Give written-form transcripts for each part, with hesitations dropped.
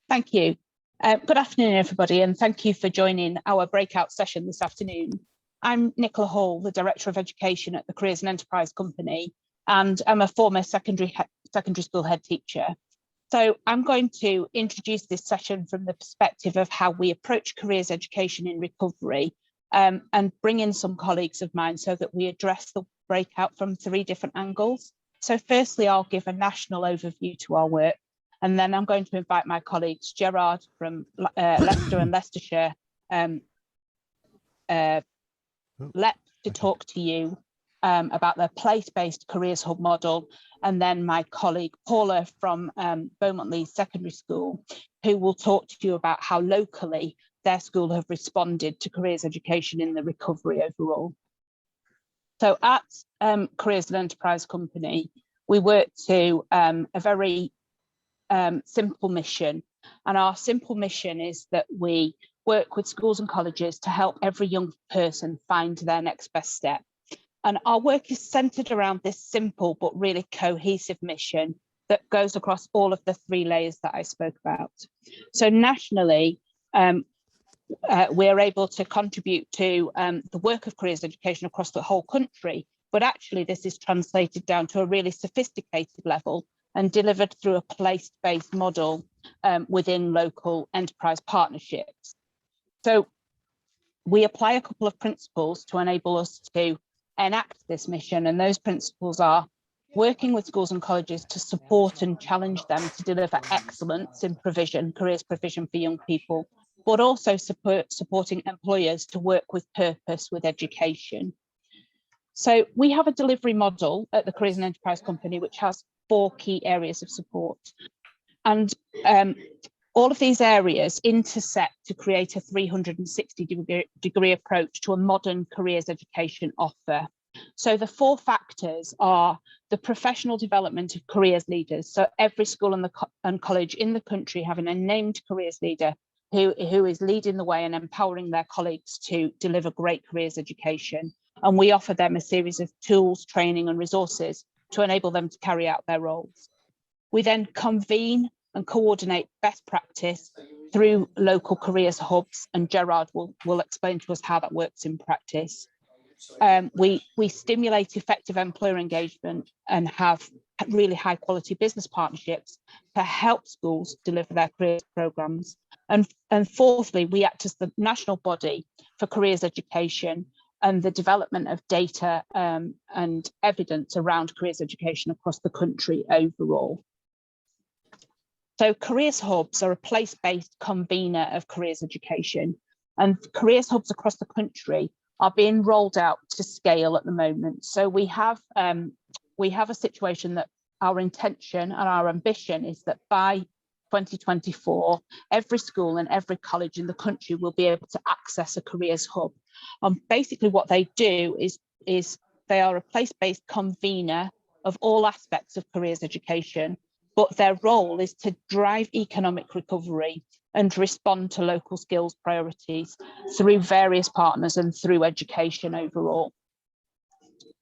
Thank you. Good afternoon, everybody, and thank you for joining our breakout session this afternoon. I'm Nicola Hall, the Director of Education at the Careers and Enterprise Company, and I'm a former secondary school head teacher. So I'm going to introduce this session from the perspective of how we approach careers education in recovery, and bring in some colleagues of mine so that we address the breakout from 3 different angles. So firstly, I'll give a national overview to our work. And then I'm going to invite my colleagues, Gerard from Leicester and Leicestershire, LEP, to talk to you about the place-based careers hub model. And then my colleague, Paula from Beaumont Leys Secondary School, who will talk to you about how locally their school have responded to careers education in the recovery overall. So at Careers and Enterprise Company, we work to a very simple mission, and our simple mission is that we work with schools and colleges to help every young person find their next best step. And our work is centered around this simple but really cohesive mission that goes across all of the 3 layers that I spoke about. So nationally, we're able to contribute to the work of careers education across the whole country, but actually this is translated down to a really sophisticated level and delivered through a place-based model within local enterprise partnerships. So we apply a couple of principles to enable us to enact this mission, and those principles are working with schools and colleges to support and challenge them to deliver excellence in careers provision for young people, but also supporting employers to work with purpose with education. So we have a delivery model at the Careers and Enterprise Company which has 4 key areas of support, and all of these areas intersect to create a 360-degree approach to a modern careers education offer. So the 4 factors are the professional development of careers leaders. So every school and college in the country having a named careers leader who is leading the way and empowering their colleagues to deliver great careers education. And we offer them a series of tools, training and resources to enable them to carry out their roles. We then convene and coordinate best practice through local careers hubs, and Gerard will explain to us how that works in practice. We stimulate effective employer engagement and have really high quality business partnerships to help schools deliver their careers programs. And fourthly, we act as the national body for careers education and the development of data and evidence around careers education across the country overall. So careers hubs are a place-based convener of careers education, and careers hubs across the country are being rolled out to scale at the moment. So we have a situation that our intention and our ambition is that by 2024, every school and every college in the country will be able to access a careers hub. Basically what they do is they are a place-based convener of all aspects of careers education, but their role is to drive economic recovery and respond to local skills priorities through various partners and through education overall.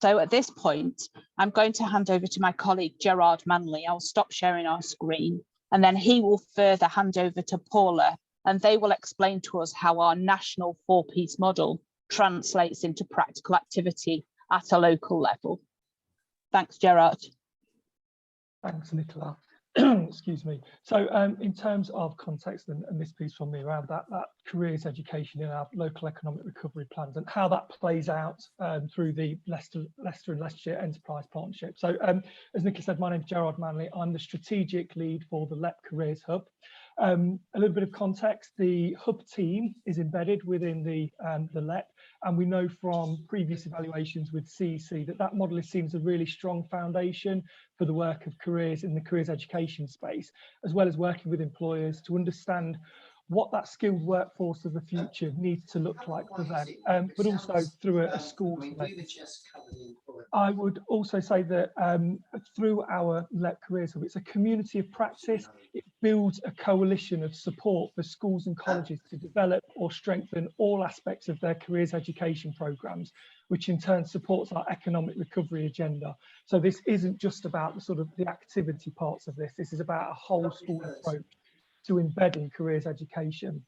So at this point, I'm going to hand over to my colleague, Gerard Manley. I'll stop sharing our screen, and then he will further hand over to Paula, and they will explain to us how our national 4-piece model translates into practical activity at a local level. Thanks, Gerard. Thanks, Nicola. Excuse me. So in terms of context and this piece from me around that careers education in our local economic recovery plans and how that plays out through the Leicester and Leicestershire Enterprise Partnership. So as Nicola said, my name is Gerard Manley. I'm the strategic lead for the LEP Careers Hub. A little bit of context, the hub team is embedded within the LEP, and we know from previous evaluations with CEC that model is seen as a really strong foundation for the work of careers in the careers education space, as well as working with employers to understand what that skilled workforce of the future needs to look like for them, but also through a school lens. I would also say that through our LEP Careers Hub, it's a community of practice. It builds a coalition of support for schools and colleges to develop or strengthen all aspects of their careers education programmes, which in turn supports our economic recovery agenda. So this isn't just about the activity parts of this. This is about a whole school approach to embedding careers education.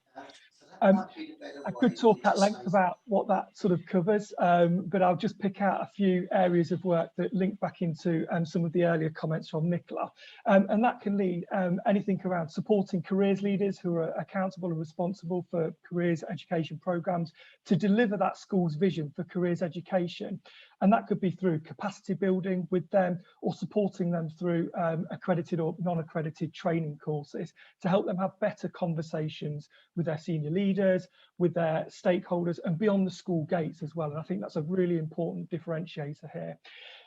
I could talk at length about what that sort of covers, but I'll just pick out a few areas of work that link back into some of the earlier comments from Nicola. And that can lead anything around supporting careers leaders who are accountable and responsible for careers education programmes to deliver that school's vision for careers education. And that could be through capacity building with them or supporting them through accredited or non-accredited training courses to help them have better conversations with their senior leaders, with their stakeholders and beyond the school gates as well. And I think that's a really important differentiator here.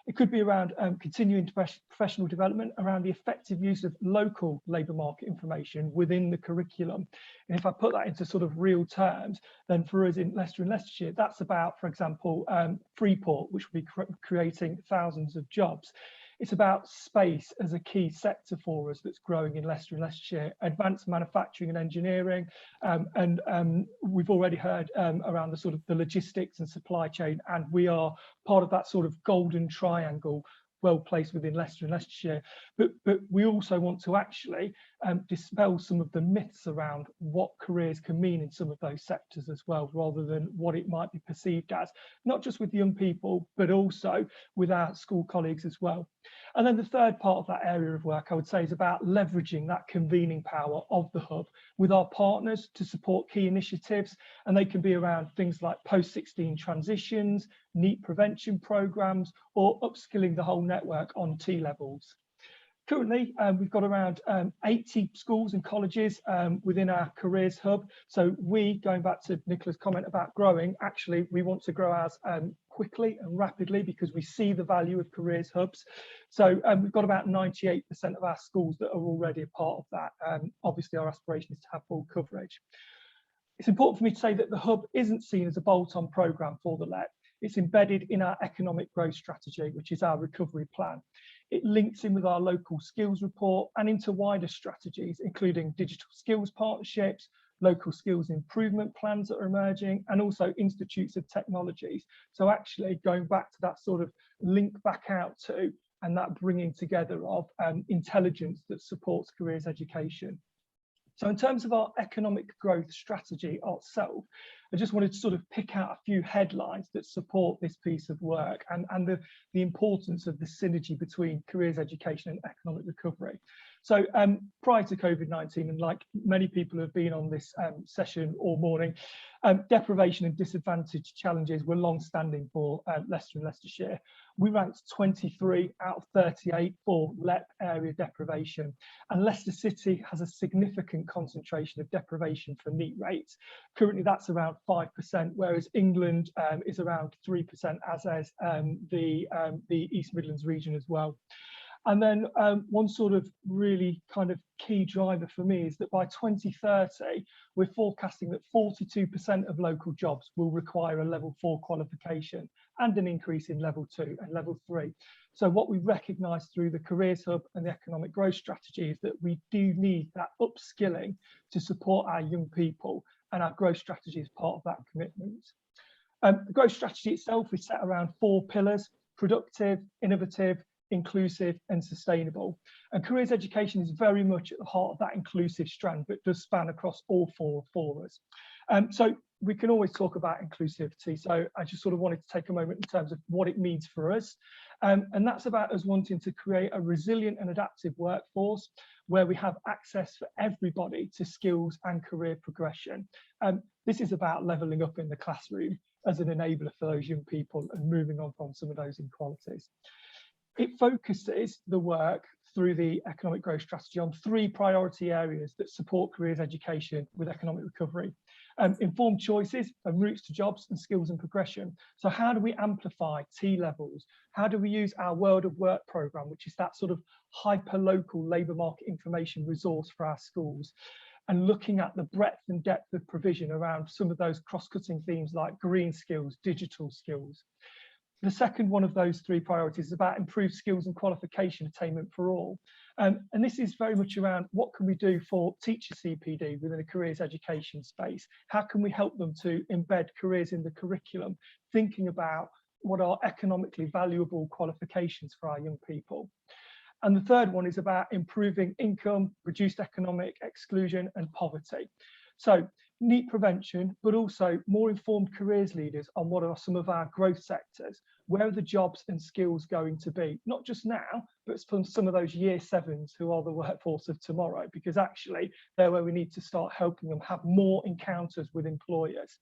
It could be around continuing professional development around the effective use of local labour market information within the curriculum. And if I put that into sort of real terms, then for us in Leicester and Leicestershire, that's about, for example, Freeport, which will be creating thousands of jobs. It's about space as a key sector for us that's growing in Leicester and Leicestershire, advanced manufacturing and engineering, and we've already heard around the sort of the logistics and supply chain, and we are part of that sort of golden triangle well placed within Leicester and Leicestershire, but we also want to actually dispel some of the myths around what careers can mean in some of those sectors as well, rather than what it might be perceived as, not just with young people, but also with our school colleagues as well. And then the third part of that area of work, I would say, is about leveraging that convening power of the hub with our partners to support key initiatives, and they can be around things like post-16 transitions, NEET prevention programs, or upskilling the whole network on T-levels. Currently, we've got around 80 schools and colleges within our careers hub. So going back to Nicola's comment about growing, actually, we want to grow ours quickly and rapidly because we see the value of careers hubs. So we've got about 98% of our schools that are already a part of that. Obviously, our aspiration is to have full coverage. It's important for me to say that the hub isn't seen as a bolt-on programme for the LEP. It's embedded in our economic growth strategy, which is our recovery plan. It links in with our local skills report and into wider strategies, including digital skills partnerships, local skills improvement plans that are emerging, and also institutes of technologies. So actually going back to that sort of link back out to and that bringing together of intelligence that supports careers education. So in terms of our economic growth strategy itself, I just wanted to sort of pick out a few headlines that support this piece of work and the importance of the synergy between careers education and economic recovery. So prior to COVID-19, and like many people who have been on this session all morning, deprivation and disadvantage challenges were long-standing for Leicester and Leicestershire. We ranked 23 out of 38 for LEP area deprivation, and Leicester City has a significant concentration of deprivation for NEET rates. Currently that's around 5%, whereas England is around 3%, as is the East Midlands region as well. And then one sort of really kind of key driver for me is that by 2030, we're forecasting that 42% of local jobs will require a level 4 qualification and an increase in level 2 and level 3. So what we recognise through the Careers Hub and the Economic Growth Strategy is that we do need that upskilling to support our young people, and our growth strategy is part of that commitment. The growth strategy itself is set around 4 pillars: productive, innovative, inclusive and sustainable. And careers education is very much at the heart of that inclusive strand, but does span across all 4 for us. So we can always talk about inclusivity. So I just sort of wanted to take a moment in terms of what it means for us. And that's about us wanting to create a resilient and adaptive workforce where we have access for everybody to skills and career progression. This is about levelling up in the classroom as an enabler for those young people and moving on from some of those inequalities. It focuses the work through the economic growth strategy on 3 priority areas that support careers education with economic recovery. Informed choices and routes to jobs and skills and progression. So how do we amplify T-levels? How do we use our World of Work programme, which is that sort of hyper-local labour market information resource for our schools, and looking at the breadth and depth of provision around some of those cross-cutting themes like green skills, digital skills. The second one of those 3 priorities is about improved skills and qualification attainment for all. And this is very much around what can we do for teacher CPD within a careers education space? How can we help them to embed careers in the curriculum, thinking about what are economically valuable qualifications for our young people? And the third one is about improving income, reduced economic exclusion and poverty. So NEET prevention, but also more informed careers leaders on what are some of our growth sectors. Where are the jobs and skills going to be? Not just now, but from some of those year sevens who are the workforce of tomorrow, because actually they're where we need to start helping them have more encounters with employers.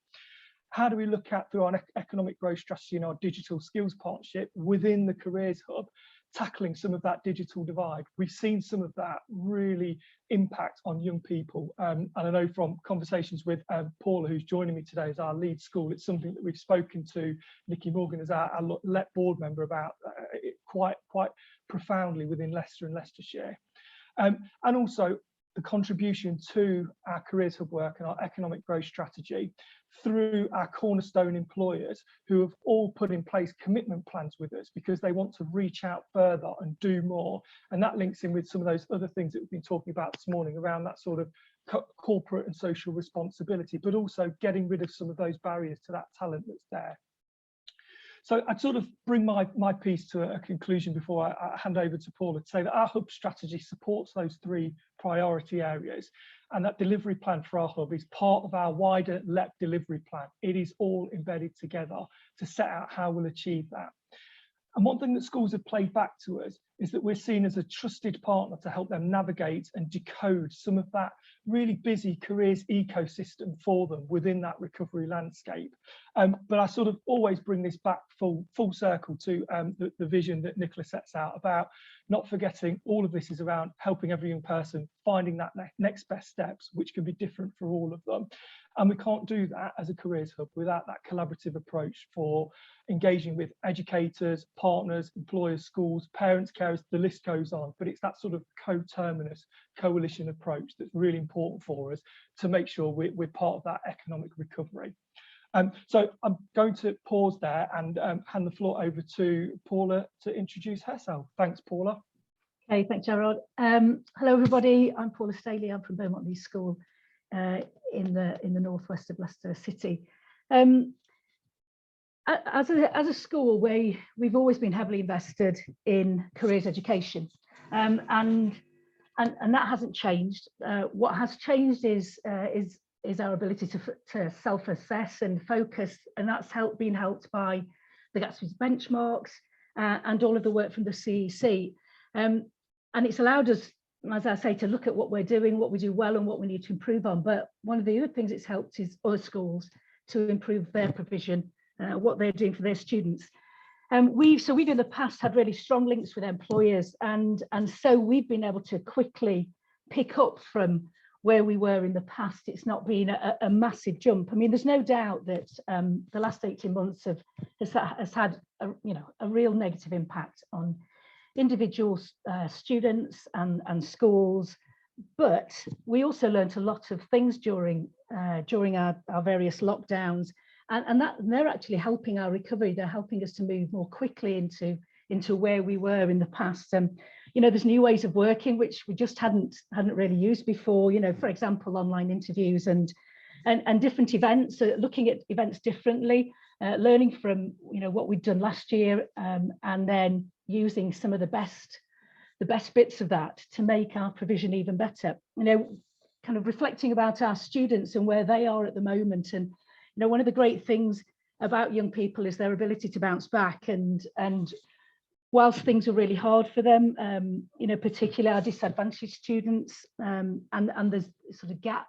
How do we look at, through our economic growth strategy and our digital skills partnership within the Careers Hub, tackling some of that digital divide? We've seen some of that really impact on young people. And I know from conversations with Paula, who's joining me today as our lead school, it's something that we've spoken to Nikki Morgan as our LET board member about quite profoundly within Leicester and Leicestershire. And also the contribution to our Careers Hub work and our economic growth strategy through our cornerstone employers, who have all put in place commitment plans with us because they want to reach out further and do more. And that links in with some of those other things that we've been talking about this morning around that sort of corporate and social responsibility, but also getting rid of some of those barriers to that talent that's there. So I'd sort of bring my piece to a conclusion before I hand over to Paula, to say that our hub strategy supports those three priority areas, and that delivery plan for our hub is part of our wider LEP delivery plan. It is all embedded together to set out how we'll achieve that. And one thing that schools have played back to us is that we're seen as a trusted partner to help them navigate and decode some of that really busy careers ecosystem for them within that recovery landscape. But I sort of always bring this back full circle to the vision that Nicola sets out about not forgetting all of this is around helping every young person finding that next best steps, which can be different for all of them. And we can't do that as a careers hub without that collaborative approach for engaging with educators, partners, employers, schools, parents, carers, the list goes on. But it's that sort of co-terminus coalition approach that's really important for us to make sure we're part of that economic recovery. So I'm going to pause there and hand the floor over to Paula to introduce herself. Thanks, Paula. Okay, thanks, Gerard. Hello, everybody. I'm Paula Staley. I'm from Beaumont Leys School in the northwest of Leicester City. As a school, we've always been heavily invested in careers education, and that hasn't changed. What has changed is our ability to self-assess and focus, and that's been helped by the Gatsby's benchmarks and all of the work from the CEC. And it's allowed us, as I say, to look at what we're doing, what we do well and what we need to improve on. But one of the other things it's helped is other schools to improve their provision, what they're doing for their students. We've in the past had really strong links with employers, and so we've been able to quickly pick up from where we were in the past. It's not been a massive jump. I mean, there's no doubt that the last 18 months has had a real negative impact on individual students and schools, but we also learned a lot of things during our various lockdowns, and they're actually helping our recovery. They're helping us to move more quickly into where we were in the past. There's new ways of working which we just hadn't really used before. For example, online interviews and different events, looking at events differently, learning from what we'd done last year, and then using some of the best bits of that to make our provision even better. Kind of reflecting about our students and where they are at the moment. And one of the great things about young people is their ability to bounce back, and whilst things are really hard for them, particularly our disadvantaged students, and the sort of gap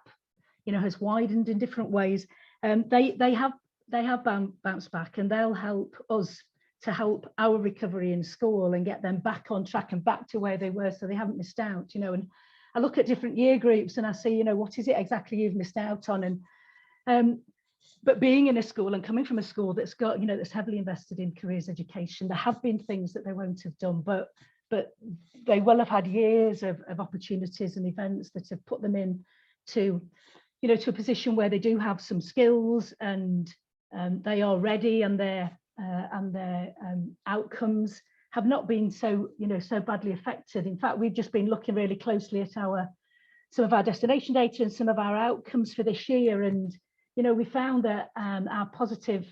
has widened in different ways, they have bounced back, and they'll help us to help our recovery in school and get them back on track and back to where they were, so they haven't missed out. And I look at different year groups and I see, what is it exactly you've missed out on? And but being in a school and coming from a school that's got, that's heavily invested in careers education, there have been things that they won't have done, but they will have had years of opportunities and events that have put them in to a position where they do have some skills, and they are ready, and their outcomes have not been so badly affected. In fact, we've just been looking really closely at some of our destination data and some of our outcomes for this year, and we found that our positive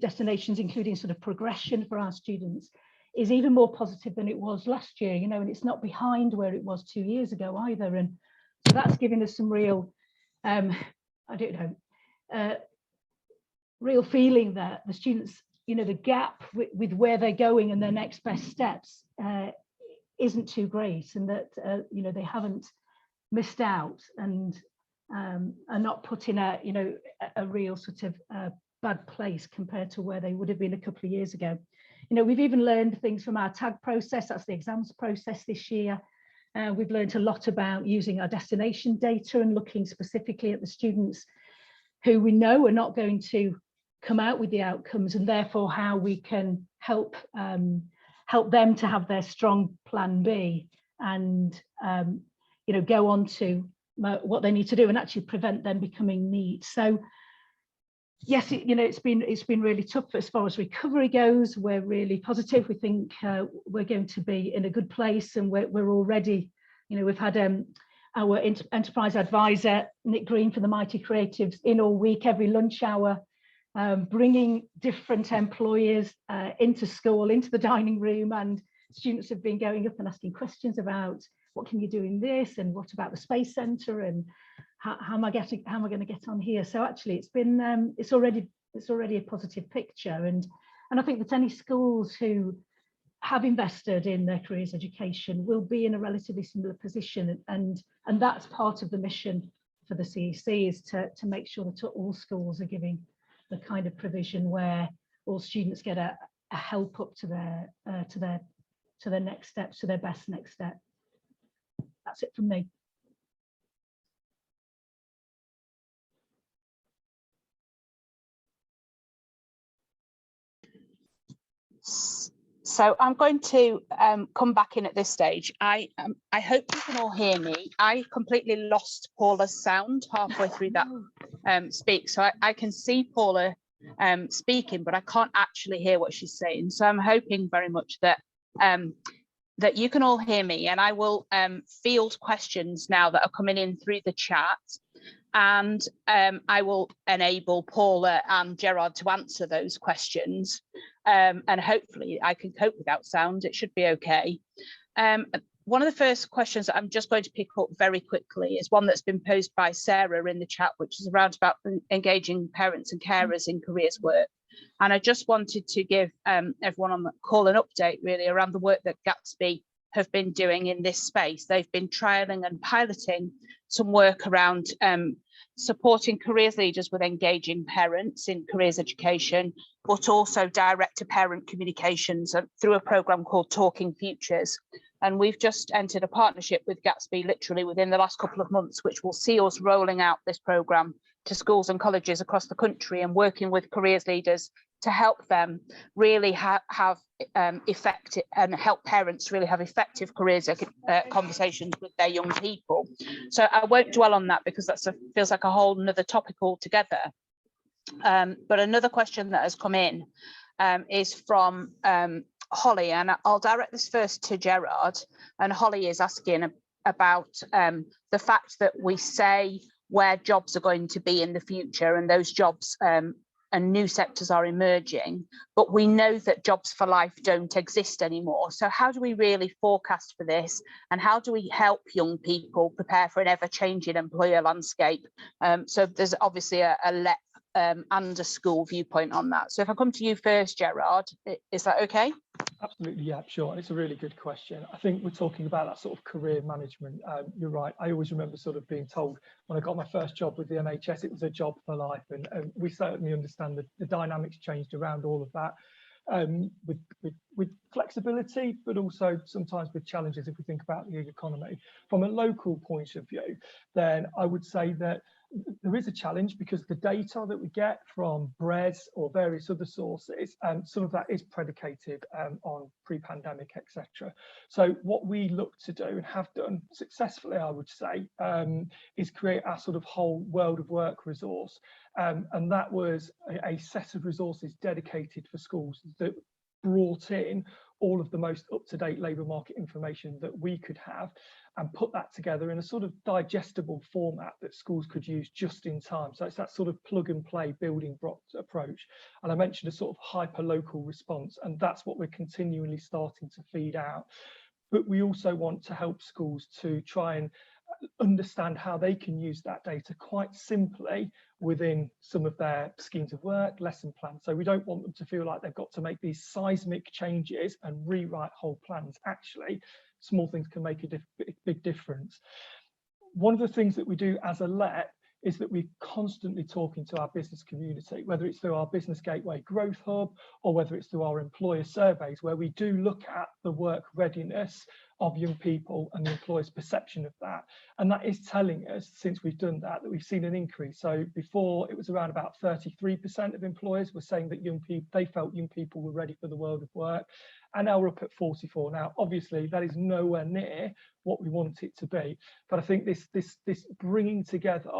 destinations, including sort of progression for our students, is even more positive than it was last year, you know, and it's not behind where it was 2 years ago either. And so that's giving us some real, I don't know, real feeling that the students, you know, the gap with where they're going and their next best steps isn't too great, and that, you know, they haven't missed out and are not put in a, you know, a real sort of bad place compared to where they would have been a couple of years ago. You know, we've even learned things from our tag process, that's the exams process this year. We've learned a lot about using our destination data and looking specifically at the students who we know are not going to come out with the outcomes, and therefore how we can help help them to have their strong plan B and you know, go on to what they need to do and actually prevent them becoming NEET. So yes, you know, it's been really tough. As far as recovery goes, we're really positive. We think we're going to be in a good place, and we're already, you know, we've had our enterprise advisor Nick Green from the Mighty Creatives in all week, every lunch hour, bringing different employers into school, into the dining room, and students have been going up and asking questions about what can you do in this, and what about the Space Centre, and how am I going to get on here? So actually, it's been it's already a positive picture, and I think that any schools who have invested in their careers education will be in a relatively similar position, and that's part of the mission for the CEC, is to make sure that all schools are giving the kind of provision where all students get a help up to their next steps, to their best next step. That's it from me. So I'm going to come back in at this stage. I hope you can all hear me. I completely lost Paula's sound halfway through that speak. So I can see Paula speaking, but I can't actually hear what she's saying. So I'm hoping very much that that you can all hear me, and I will field questions now that are coming in through the chat. And I will enable Paula and Gerard to answer those questions. And hopefully I can cope without sound. It should be okay. One of the first questions that I'm just going to pick up very quickly is one that's been posed by Sarah in the chat, which is around about engaging parents and carers in careers work. And I just wanted to give everyone on the call an update really around the work that Gatsby have been doing in this space. They've been trialling and piloting some work around supporting careers leaders with engaging parents in careers education, but also direct to parent communications through a program called Talking Futures. And we've just entered a partnership with Gatsby literally within the last couple of months, which will see us rolling out this program to schools and colleges across the country and working with careers leaders to help them really have effective and help parents really have effective careers conversations with their young people. So I won't dwell on that because that feels like a whole another topic altogether. But another question that has come in is from Holly, and I'll direct this first to Gerard. And Holly is asking about the fact that we say where jobs are going to be in the future, and those jobs and new sectors are emerging, but we know that jobs for life don't exist anymore. So how do we really forecast for this, and how do we help young people prepare for an ever-changing employer landscape? So there's obviously a LEP and a school viewpoint on that. So if I come to you first, Gerard, is that okay? Absolutely, yeah, sure. And it's a really good question. I think we're talking about that sort of career management. You're right. I always remember sort of being told when I got my first job with the NHS, it was a job for life. And we certainly understand that the dynamics changed around all of that, with flexibility, but also sometimes with challenges if we think about the gig economy. From a local point of view, then I would say that there is a challenge because the data that we get from BRES or various other sources, some of that is predicated on pre-pandemic, etc. So what we look to do and have done successfully, I would say, is create our sort of whole world of work resource. And that was a set of resources dedicated for schools that brought in all of the most up-to-date labour market information that we could have and put that together in a sort of digestible format that schools could use just in time. So it's that sort of plug and play building blocks approach. And I mentioned a sort of hyper local response, and that's what we're continually starting to feed out. But we also want to help schools to try and understand how they can use that data quite simply within some of their schemes of work, lesson plans. So we don't want them to feel like they've got to make these seismic changes and rewrite whole plans. Actually, small things can make a big difference. One of the things that we do as a LEP is that we're constantly talking to our business community, whether it's through our Business Gateway Growth Hub or whether it's through our employer surveys, where we do look at the work readiness of young people and the employer's perception of that. And that is telling us, since we've done that we've seen an increase. So before, it was around about 33% of employers were saying that they felt young people were ready for the world of work. And now we're up at 44. Now, obviously, that is nowhere near what we want it to be. But I think this bringing together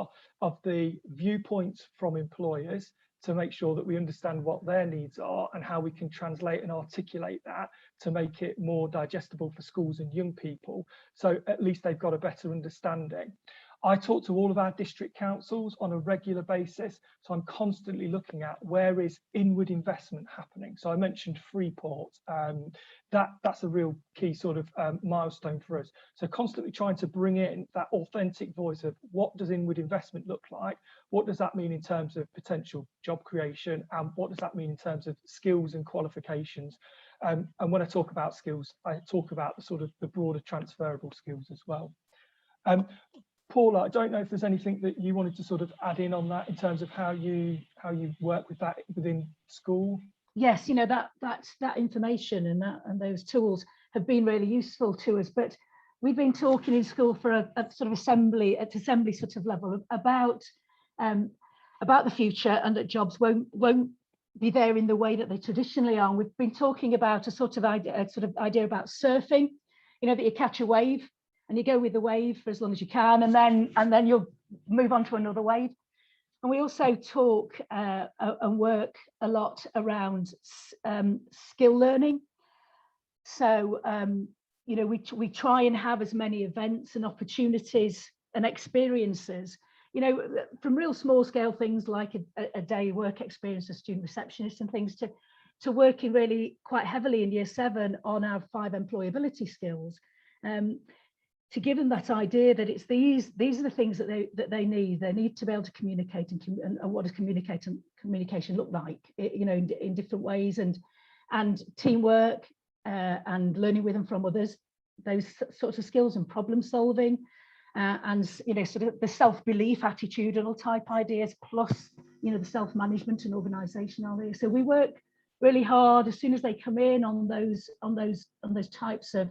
of the viewpoints from employers to make sure that we understand what their needs are and how we can translate and articulate that to make it more digestible for schools and young people, so at least they've got a better understanding. I talk to all of our district councils on a regular basis, so I'm constantly looking at where is inward investment happening. So I mentioned Freeport, that's a real key sort of milestone for us. So constantly trying to bring in that authentic voice of what does inward investment look like? What does that mean in terms of potential job creation? And what does that mean in terms of skills and qualifications? And when I talk about skills, I talk about the sort of the broader transferable skills as well. Paula, I don't know if there's anything that you wanted to sort of add in on that in terms of how you work with that within school. Yes, you know, that information and those tools have been really useful to us. But we've been talking in school for a sort of assembly sort of level about the future, and that jobs won't be there in the way that they traditionally are. And we've been talking about a sort of idea about surfing, you know, that you catch a wave and you go with the wave for as long as you can, and then you'll move on to another wave. And we also talk and work a lot around skill learning. So you know, we try and have as many events and opportunities and experiences, you know, from real small scale things like a day work experience as student receptionist and things, to working really quite heavily in year 7 on our 5 employability skills. To give them that idea that it's these are the things that they need. They need to be able to communicate, and what does communication look like, you know, in different ways, and teamwork, and learning with and from others, those sorts of skills, and problem solving, and, you know, sort of the self-belief, attitudinal type ideas, plus, you know, the self-management and organizational areas. So we work really hard as soon as they come in on those types of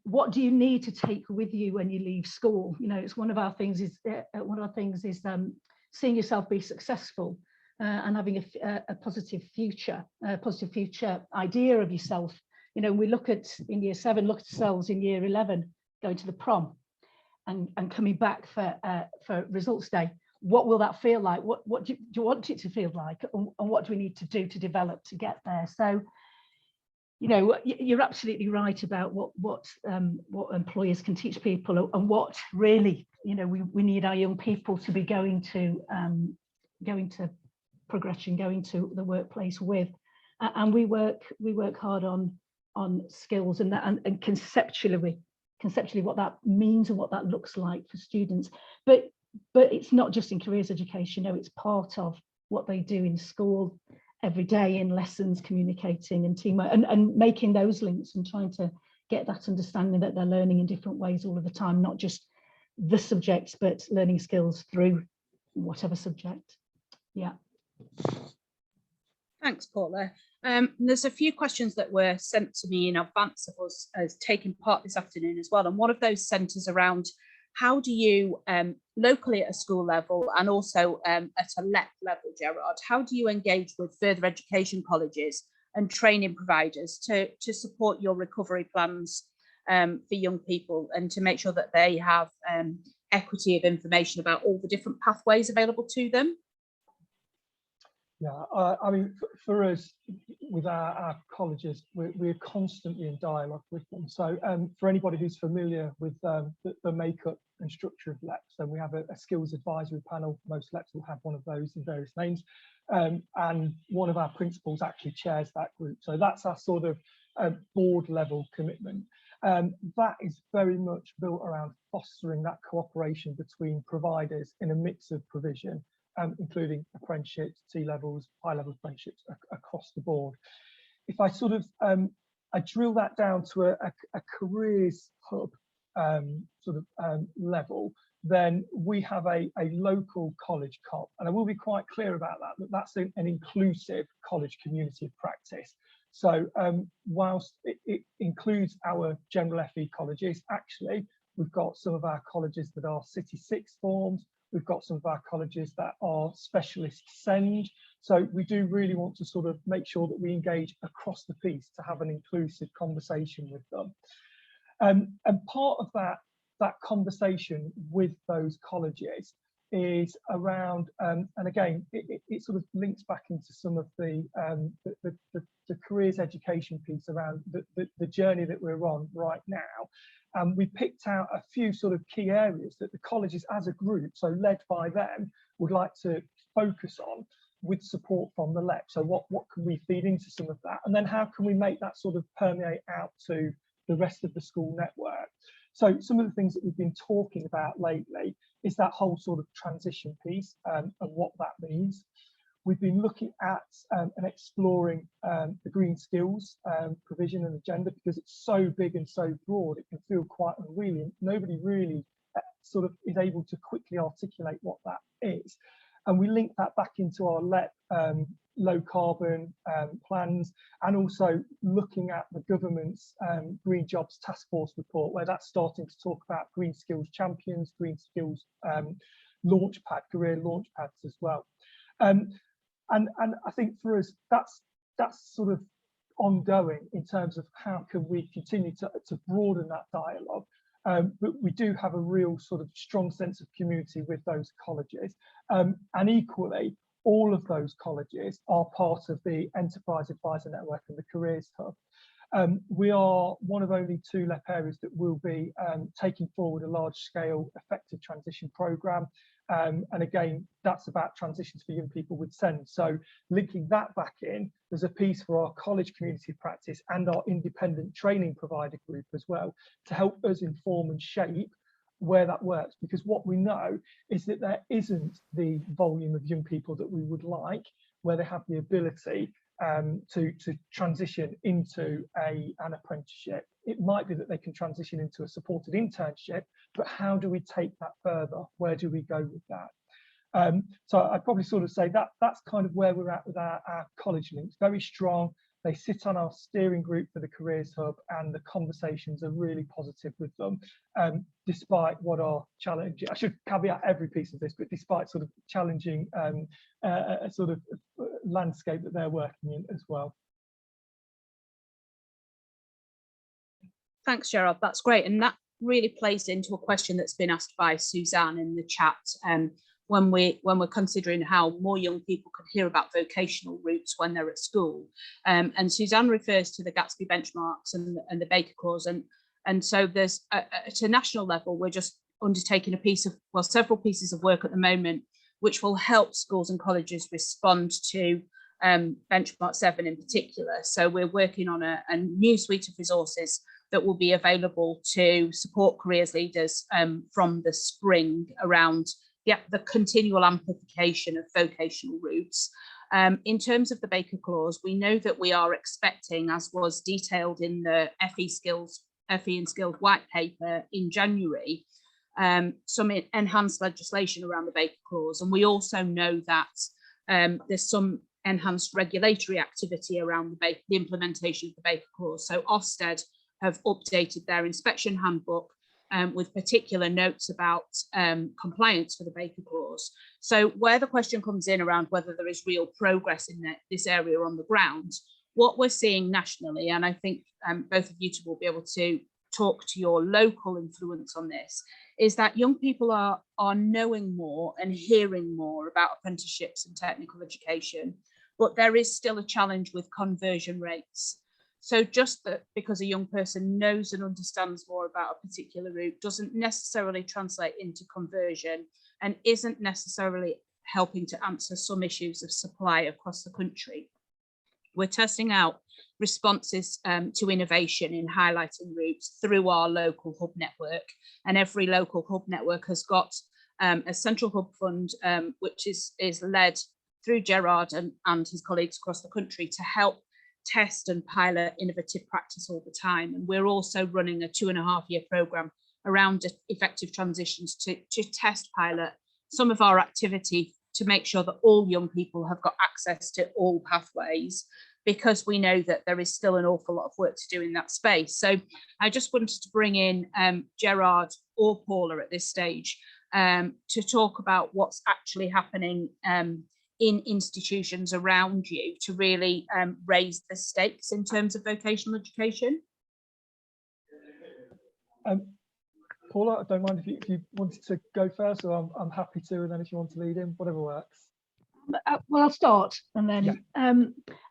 what do you need to take with you when you leave school? You know, it's one of our things is seeing yourself be successful, and having a positive future idea of yourself. You know, we look at in year 7, look at ourselves in year 11 going to the prom and coming back for results day. What will that feel like? What do you want it to feel like? And what do we need to do to develop to get there? So, you know, you're absolutely right about what employers can teach people, and what really, you know, we need our young people to be going to progression, going to the workplace with, and we work hard on skills and that, and conceptually what that means and what that looks like for students. But it's not just in careers education. No, it's part of what they do in school every day, in lessons, communicating and teamwork, and making those links and trying to get that understanding that they're learning in different ways all of the time, not just the subjects, but learning skills through whatever subject. Yeah. Thanks, Paula. There's a few questions that were sent to me in advance of us as taking part this afternoon as well. And one of those centres around how do you locally at a school level, and also at a LEP level, Gerard, how do you engage with further education colleges and training providers to support your recovery plans for young people, and to make sure that they have equity of information about all the different pathways available to them? Yeah, I mean, for us, with our colleges, we're constantly in dialogue with them. So for anybody who's familiar with the makeup and structure of LEPs, then we have a skills advisory panel. Most LEPs will have one of those in various names. And one of our principals actually chairs that group. So that's our sort of board level commitment. That is very much built around fostering that cooperation between providers in a mix of provision, including apprenticeships, T-levels, high-level apprenticeships across the board. If I sort of, I drill that down to a careers hub level, then we have a local college COP, and I will be quite clear about that, that's an inclusive college community of practice. So whilst it includes our general FE colleges, actually, we've got some of our colleges that are City Sixth forms, we've got some of our colleges that are specialist SEND. So we do really want to sort of make sure that we engage across the piece to have an inclusive conversation with them. And part of that conversation with those colleges is around, and again, it sort of links back into some of the careers education piece around the journey that we're on right now. And we picked out a few sort of key areas that the colleges as a group, so led by them, would like to focus on with support from the LEP. So what can we feed into some of that? And then how can we make that sort of permeate out to the rest of the school network? So some of the things that we've been talking about lately is that whole sort of transition piece and what that means. We've been looking at and exploring the green skills provision and agenda, because it's so big and so broad, it can feel quite unwieldy. Nobody really sort of is able to quickly articulate what that is. And we link that back into our LEP low carbon plans, and also looking at the government's Green Jobs Task Force report, where that's starting to talk about green skills champions, green skills launchpad, career launchpads as well. And I think for us, that's sort of ongoing in terms of how can we continue to broaden that dialogue. But we do have a real sort of strong sense of community with those colleges. And equally, all of those colleges are part of the Enterprise Advisor Network and the Careers Hub. We are one of only 2 LEP areas that will be taking forward a large-scale effective transition programme. And again, that's about transitions for young people with SEND. So linking that back in, there's a piece for our college community practice and our independent training provider group as well, to help us inform and shape where that works. Because what we know is that there isn't the volume of young people that we would like, where they have the ability to transition into an apprenticeship. It might be that they can transition into a supported internship, but how do we take that further? Where do we go with that? So I'd probably sort of say that that's kind of where we're at with our college links. Very strong. They sit on our steering group for the Careers Hub, and the conversations are really positive with them, despite what are challenging. I should caveat every piece of this, but despite sort of challenging sort of landscape that they're working in as well. Thanks, Gerard. That's great. And that really plays into a question that's been asked by Suzanne in the chat. When we're considering how more young people can hear about vocational routes when they're at school. And Suzanne refers to the Gatsby benchmarks and the Baker clause. And so there's at a national level, we're just undertaking several pieces of work at the moment, which will help schools and colleges respond to benchmark 7 in particular. So we're working on a new suite of resources that will be available to support careers leaders from the spring around the continual amplification of vocational routes. In terms of the Baker clause, we know that we are expecting, as was detailed in the FE and Skilled white paper in January, some enhanced legislation around the Baker clause. And we also know that there's some enhanced regulatory activity around the implementation of the Baker clause. So Ofsted have updated their inspection handbook with particular notes about compliance for the Baker clause. So where the question comes in around whether there is real progress in this area on the ground, what we're seeing nationally, and I think both of you two will be able to talk to your local influence on this, is that young people are knowing more and hearing more about apprenticeships and technical education. but there is still a challenge with conversion rates. So just that because a young person knows and understands more about a particular route doesn't necessarily translate into conversion, and isn't necessarily helping to answer some issues of supply across the country. We're testing out responses to innovation in highlighting routes through our local hub network, and every local hub network has got a central hub fund, which is led through Gerard and his colleagues across the country to help test and pilot innovative practice all the time. And we're also running a 2.5-year programme around effective transitions to test pilot some of our activity to make sure that all young people have got access to all pathways, because we know that there is still an awful lot of work to do in that space. So I just wanted to bring in Gerard or Paula at this stage to talk about what's actually happening in institutions around you to really raise the stakes in terms of vocational education. Paula, I don't mind if you wanted to go first, or I'm happy to, and then if you want to lead in, whatever works. Well, I'll start, and then yeah.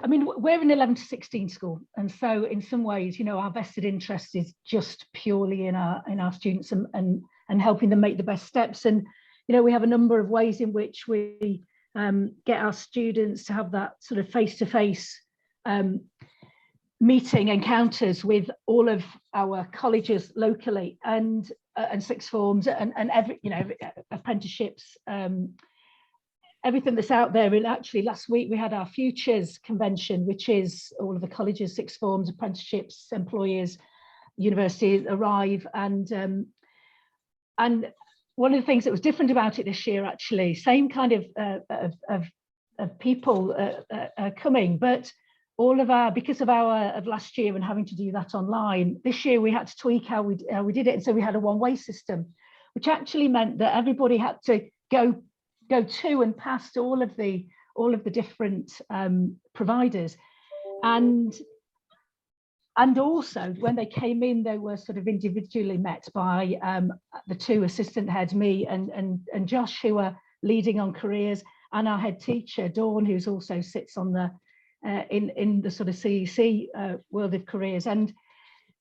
I mean, we're an 11 to 16 school, and so in some ways, you know, our vested interest is just purely in our students and helping them make the best steps. And you know, we have a number of ways in which we get our students to have that sort of face-to-face meeting encounters with all of our colleges locally, and sixth forms, and every, you know, apprenticeships, everything that's out there. And actually last week we had our Futures convention, which is all of the colleges, sixth forms, apprenticeships, employers, universities arrive, and one of the things that was different about it this year, actually, same kind of people coming, but all of our, because of last year and having to do that online, this year we had to tweak how we did it, and so we had a one-way system, which actually meant that everybody had to go to and past all of the different providers, and also when they came in, they were sort of individually met by the two assistant heads, me and Josh, who are leading on careers, and our head teacher Dawn, who's also sits on the in the sort of CEC world of careers. And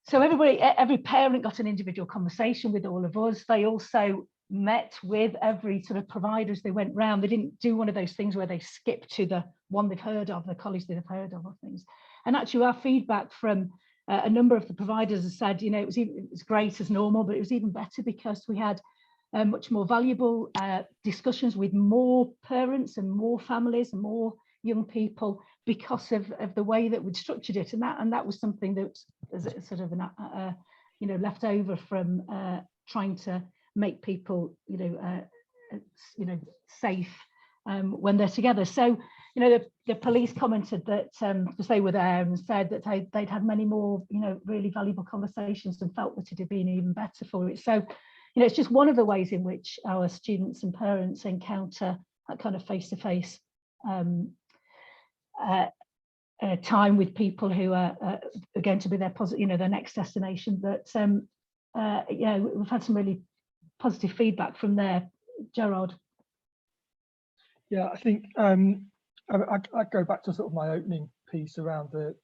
so every parent got an individual conversation with all of us. They also met with every sort of provider as they went round. They didn't do one of those things where they skip to the one they've heard of, the college they've heard of, or things. And actually our feedback from a number of the providers has said, you know, it was great as normal, but it was even better because we had much more valuable discussions with more parents and more families and more young people because of the way that we'd structured it. And that was something that was sort of you know, left over from trying to make people, you know, safe when they're together. So, you know, the police commented that because they were there and said that they'd had many more, you know, really valuable conversations and felt that it had been even better for it. So, you know, it's just one of the ways in which our students and parents encounter that kind of face-to-face time with people who are going to be their positive, you know, their next destination. But yeah, we've had some really positive feedback from there. Gerard. Yeah, I think I go back to sort of my opening piece around the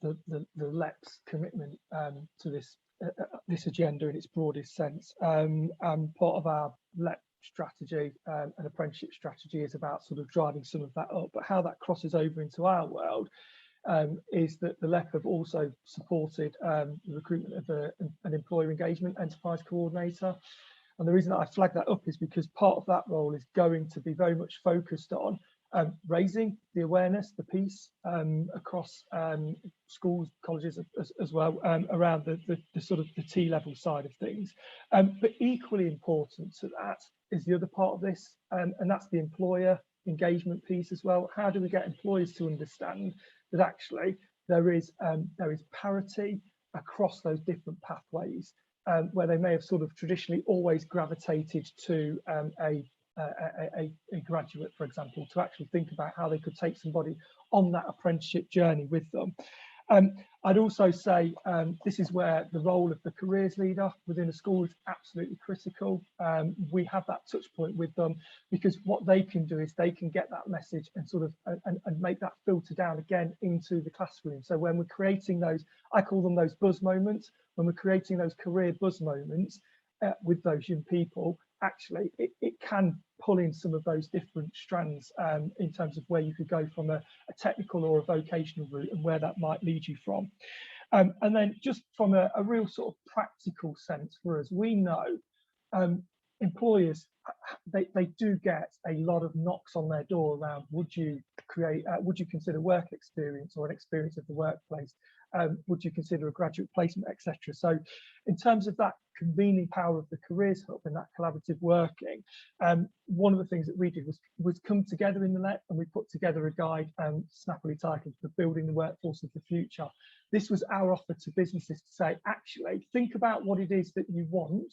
LEP's commitment to this agenda in its broadest sense. And part of our LEP strategy and apprenticeship strategy is about sort of driving some of that up. But how that crosses over into our world is that the LEP have also supported the recruitment of an employer engagement enterprise coordinator. And the reason that I flag that up is because part of that role is going to be very much focused on raising the awareness, the piece across schools, colleges as well, around the sort of the T-level side of things. But equally important to that is the other part of this, and that's the employer engagement piece as well. How do we get employers to understand that actually there is parity across those different pathways, where they may have sort of traditionally always gravitated to a graduate, for example, to actually think about how they could take somebody on that apprenticeship journey with them. I'd also say this is where the role of the careers leader within a school is absolutely critical. We have that touch point with them, because what they can do is they can get that message and sort of and make that filter down again into the classroom. So when we're creating those, I call them those buzz moments, when we're creating those career buzz moments with those young people, actually it can pull in some of those different strands in terms of where you could go from a technical or a vocational route and where that might lead you from. And then just from a real sort of practical sense for us, we know employers, they do get a lot of knocks on their door around, would you consider work experience or an experience of the workplace? Would you consider a graduate placement, etc.? So in terms of that convening power of the Careers Hub and that collaborative working, one of the things that we did was come together in the NET, and we put together a guide snappily titled "For Building the Workforce of the Future." This was our offer to businesses to say, actually, think about what it is that you want,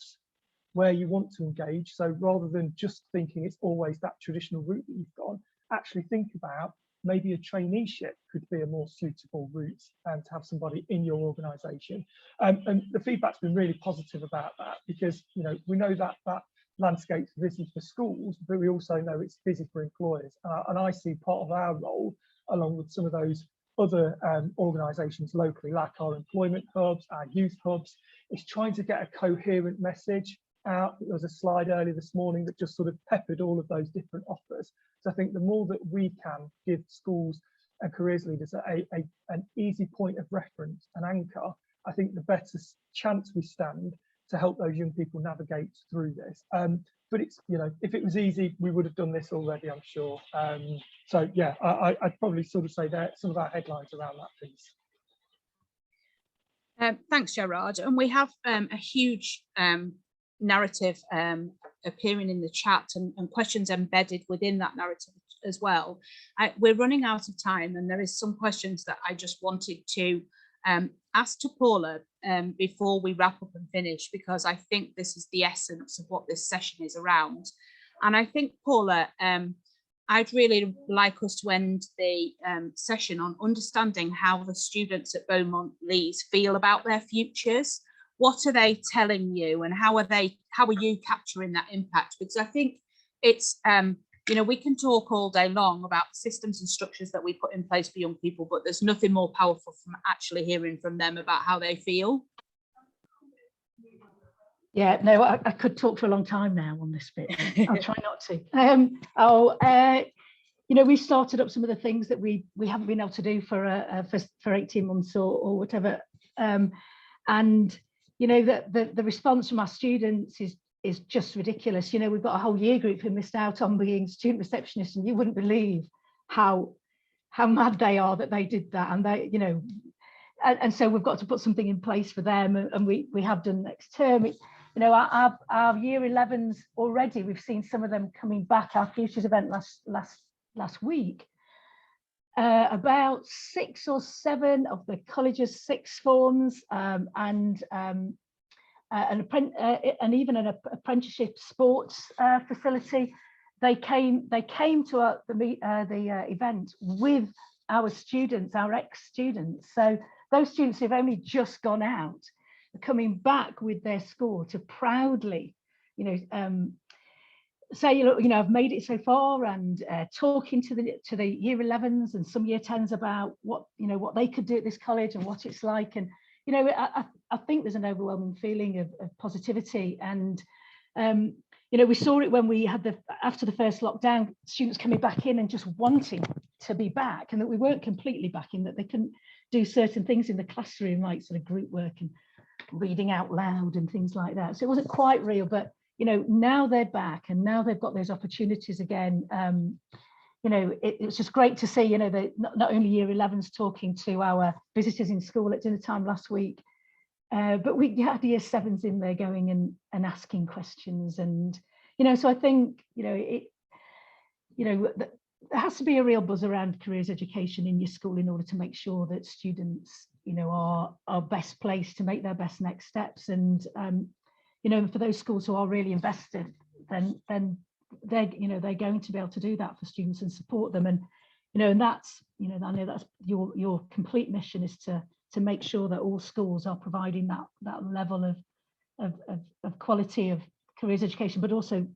where you want to engage. So rather than just thinking it's always that traditional route that you've gone, actually think about maybe a traineeship could be a more suitable route to have somebody in your organisation. And the feedback's been really positive about that, because we know that that landscape's busy for schools, but we also know it's busy for employers. And I see part of our role, along with some of those other organisations locally, like our employment hubs, our youth hubs, is trying to get a coherent message out. There was a slide earlier this morning that just sort of peppered all of those different offers. So I think the more that we can give schools and careers leaders an easy point of reference, an anchor, I think the better chance we stand to help those young people navigate through this. But it's, if it was easy, we would have done this already, I'm sure. So yeah, I'd probably sort of say that some of our headlines around that piece. Thanks, Gerard. And we have a huge narrative appearing in the chat and questions embedded within that narrative as well. We're running out of time, and there is some questions that I just wanted to ask to Paula before we wrap up and finish, because I think this is the essence of what this session is around. And I think, Paula, I'd really like us to end the session on understanding how the students at Beaumont Leys feel about their futures. What are they telling you, and how are you capturing that impact? Because I think it's, we can talk all day long about the systems and structures that we put in place for young people, but there's nothing more powerful from actually hearing from them about how they feel. Yeah, no, I could talk for a long time now on this bit. I'll try not to. We started up some of the things that we haven't been able to do for 18 months or whatever. And the response from our students is just ridiculous. We've got a whole year group who missed out on being student receptionists, and you wouldn't believe how mad they are that they did that. And they, and so we've got to put something in place for them, and we have done next term. Our year 11s already, we've seen some of them coming back. Our Futures event last week, about 6 or 7 of the college's sixth forms and even an apprenticeship sports facility, they came to the event with our students, our ex-students. So those students who've only just gone out are coming back with their score to proudly, say, I've made it so far, and talking to the year 11s and some year 10s about what they could do at this college and what it's like. And I think there's an overwhelming feeling of positivity. And we saw it when we had after the first lockdown, students coming back in and just wanting to be back, and that we weren't completely back, in that they couldn't do certain things in the classroom, like sort of group work and reading out loud and things like that. So it wasn't quite real, but now they're back, and now they've got those opportunities again. It's just great to see, not only year 11s talking to our visitors in school at dinner time last week, but we had year 7s in there going and asking questions. And, so I think, there has to be a real buzz around careers education in your school in order to make sure that students, are best placed to make their best next steps. And, for those schools who are really invested, then they're going to be able to do that for students and support them. And and that's, I know that's your complete mission, is to make sure that all schools are providing that level of quality of careers education, but also,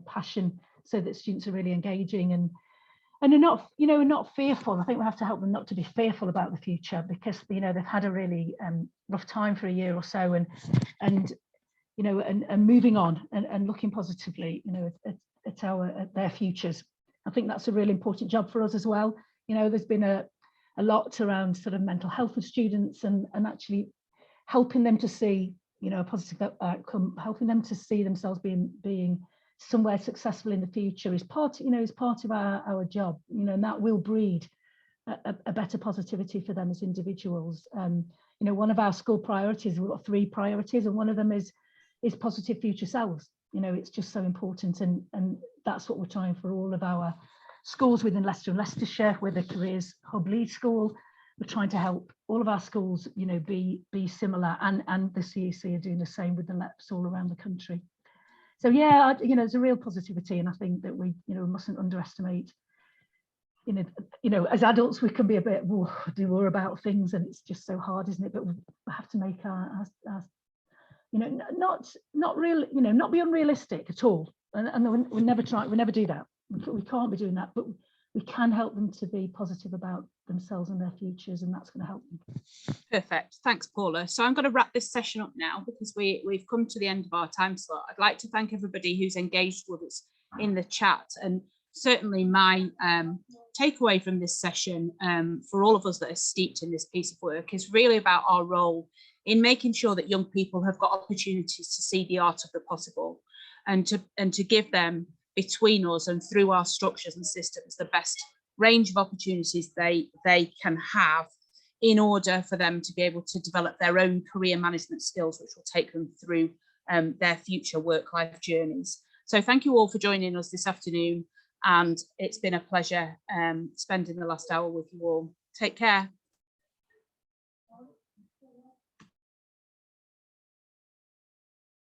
passion, so that students are really engaging and are not, not fearful. I think we have to help them not to be fearful about the future, because, they've had a really rough time for a year or so, and moving on and looking positively, at their futures. I think that's a really important job for us as well. There's been a lot around sort of mental health of students, and actually helping them to see, a positive outcome, helping them to see themselves being somewhere successful in the future is part of our job, and that will breed a better positivity for them as individuals. One of our school priorities, we've got 3 priorities, and one of them is positive future selves. It's just so important, and that's what we're trying for all of our schools within Leicester and Leicestershire. We're the Careers Hub Lead School. We're trying to help all of our schools, be similar, and the CEC are doing the same with the LEPs all around the country. So yeah, there's a real positivity, and I think that we mustn't underestimate. As adults we can be a bit dour about things, and it's just so hard, isn't it? But we have to make our not be unrealistic at all, and we never do that. We can't be doing that, but we can help them to be positive about themselves and their futures, and that's going to help them. Perfect. Thanks, Paula. So I'm going to wrap this session up now, because we've come to the end of our time slot. I'd like to thank everybody who's engaged with us in the chat, and certainly my takeaway from this session, for all of us that are steeped in this piece of work, is really about our role in making sure that young people have got opportunities to see the art of the possible, and to give them, between us and through our structures and systems, the best range of opportunities they can have, in order for them to be able to develop their own career management skills, which will take them through their future work-life journeys. So thank you all for joining us this afternoon, and it's been a pleasure spending the last hour with you all. Take care.